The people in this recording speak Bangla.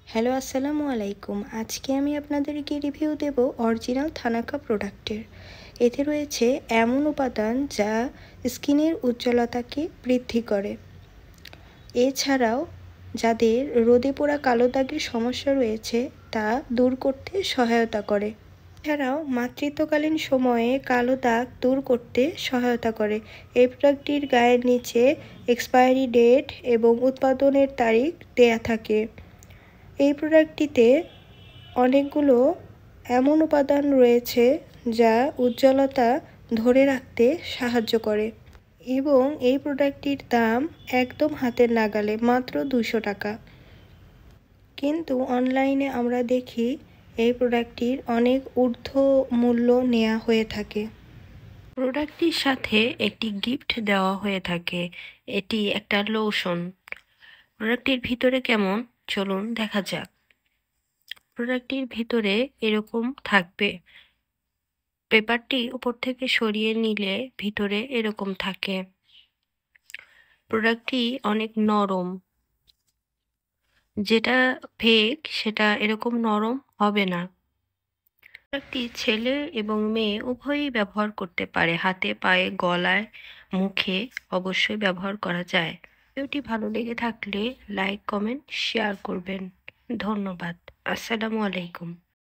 হ্যালো, আসসালামু আলাইকুম। আজকে আমি আপনাদেরকে রিভিউ দেব অরিজিনাল থানাকা প্রোডাক্টের। এতে রয়েছে এমন উপাদান যা স্কিনের উজ্জ্বলতাকে বৃদ্ধি করে। এছাড়াও যাদের রোদে পোড়া কালো দাগের সমস্যা রয়েছে তা দূর করতে সহায়তা করে। এছাড়াও মাতৃত্বকালীন সময়ে কালো দাগ দূর করতে সহায়তা করে। এই প্রোডাক্টটির গায়ের নিচে এক্সপায়ারি ডেট এবং উৎপাদনের তারিখ দেয়া থাকে। এই প্রোডাক্টটিতে অনেকগুলো এমন উপাদান রয়েছে যা উজ্জ্বলতা ধরে রাখতে সাহায্য করে এবং এই প্রোডাক্টটির দাম একদম হাতের নাগালে, মাত্র 200 টাকা। কিন্তু অনলাইনে আমরা দেখি এই প্রোডাক্টটির অনেক ঊর্ধ্ব মূল্য নেওয়া হয়ে থাকে। প্রোডাক্টটির সাথে একটি গিফট দেওয়া হয়ে থাকে, এটি একটা লোশন। প্রোডাক্টটির ভিতরে কেমন চলুন দেখা যাক। প্রোডাক্টটির ভিতরে এরকম থাকবে, পেপারটি উপর থেকে সরিয়ে নিলে ভিতরে এরকম থাকে। প্রোডাক্টটি অনেক নরম, যেটা ফেক সেটা এরকম নরম হবে না। প্রোডাক্টটি ছেলে এবং মেয়ে উভয়ই ব্যবহার করতে পারে, হাতে, পায়ে, গলায়, মুখে অবশ্যই ব্যবহার করা যায়। ভিডিওটি ভালো লেগে থাকলে লাইক, কমেন্ট, শেয়ার করবেন। ধন্যবাদ। আসসালামু আলাইকুম।